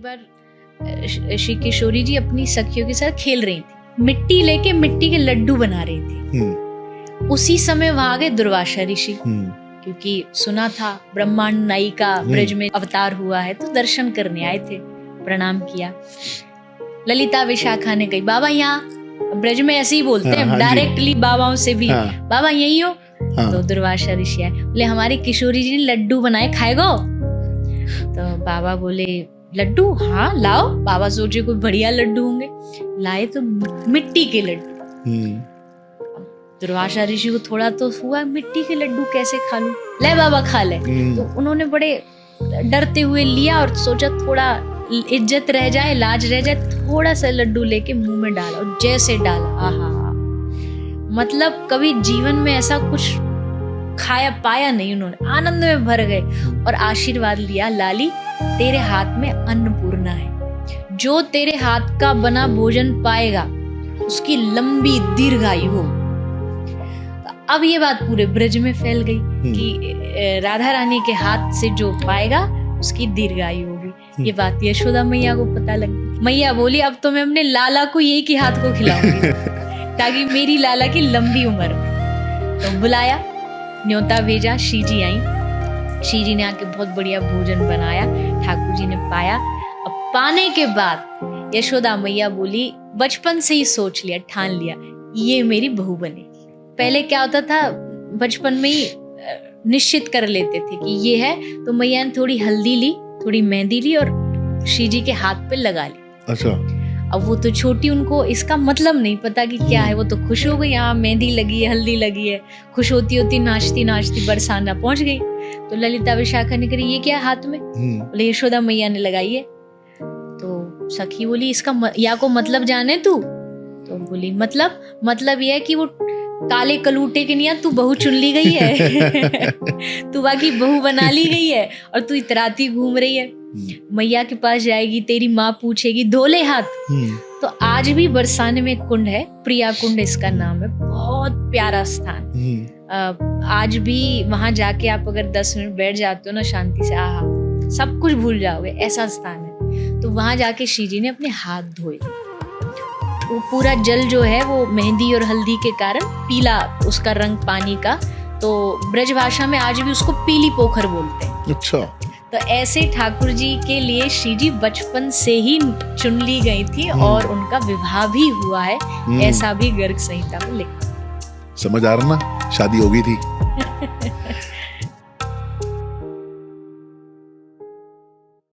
बार श्री किशोरी जी अपनी सखियों के साथ खेल रही थी, मिट्टी लेके मिट्टी के लड्डू बना रही थी। उसी समय वहां गए दुर्वासा ऋषि, क्योंकि सुना था ब्रह्मांड नायिका ब्रज में अवतार हुआ है, तो दर्शन करने आए थे। प्रणाम किया। ललिता विशाखा ने कही बाबा यहाँ, ब्रज में ऐसे ही बोलते हैं डायरेक्टली बाबाओं से भी, बाबा यही हो। तो दुर्वासा ऋषि आए, बोले हमारी किशोरी जी ने लड्डू बनाए, खाएगो? तो बाबा बोले लड्डू, हाँ लाओ। बाबा सोचे कोई बढ़िया लड्डू होंगे, लाए तो मिट्टी के लड्डू। दुर्वासा ऋषि को थोड़ा तो हुआ, मिट्टी के लड्डू कैसे खा लूं, ले बाबा खा ले। तो उन्होंने बड़े डरते हुए लिया और सोचा थोड़ा इज्जत रह जाए, लाज रह जाए, थोड़ा सा लड्डू लेके मुंह में डाला और जैसे डाला, आहा, मतलब कभी जीवन में ऐसा कुछ खाया पाया नहीं उन्होंने। आनंद में भर गए और आशीर्वाद लिया, लाली तेरे हाथ में अन्नपूर्णा है, जो तेरे हाथ का बना भोजन पाएगा उसकी लंबी दीर्घायु हो। अब ये बात पूरे ब्रज में फैल गई कि राधा रानी के हाथ से जो पाएगा उसकी दीर्घायु होगी। ये बात यशोदा मैया को पता लगी। मैया बोली अब तो मैं अपने लाला को यही के हाथ को खिलाऊंगी ताकि मेरी लाला की लंबी उम्र हो। तो बुलाया, न्योता भेजा, श्री जी आई। श्री जी ने आके बहुत बढ़िया भोजन बनाया, ठाकुर जी ने पाया। अब पाने के बाद यशोदा मैया बोली बचपन से ही सोच लिया, ठान लिया ये मेरी बहू बनेगी। पहले क्या होता था, बचपन में ही निश्चित कर लेते थे कि ये है, तो मैया ने थोड़ी हल्दी ली, थोड़ी मेहंदी ली और श्री जी के हाथ पे लगा ली। अच्छा। अब वो तो छोटी, उनको इसका मतलब नहीं पता कि क्या है। वो तो खुश हो गई, यहाँ मेहंदी लगी है, हल्दी लगी है। खुश होती होती नाचती नाचती बरसाना पहुंच गई। तो ललिता विशाखा ने कही ये क्या हाथ में? बोले यशोदा मैया ने लगाई है। तो सखी बोली इसका या को मतलब जाने तू? तो बोली मतलब ये है कि वो काले कलूटे के नहीं, तू बहू चुन ली गई है तू बाकी बहू बना ली गई है और तू इतराती घूम रही है। मैया के पास जाएगी, तेरी माँ पूछेगी धोले हाथ। तो आज भी बरसाने में कुंड है, प्रिया कुंड इसका नाम है, बहुत प्यारा स्थान। आज भी वहां जाके आप अगर 10 मिनट बैठ जाते हो ना शांति से, आहा, सब कुछ भूल जाओगे, ऐसा स्थान है। तो वहां जाके श्री जी ने अपने हाथ धोए। वो पूरा जल जो है वो मेहंदी और हल्दी के कारण पीला उसका रंग पानी का, तो ब्रज भाषा में आज भी उसको पीली पोखर बोलते हैं। अच्छा। तो ऐसे ठाकुर जी के लिए श्री जी बचपन से ही चुन ली गई थी और उनका विवाह भी हुआ है, ऐसा भी गर्ग संहिता में लिखा। समझ आ रहा ना, शादी हो गई थी।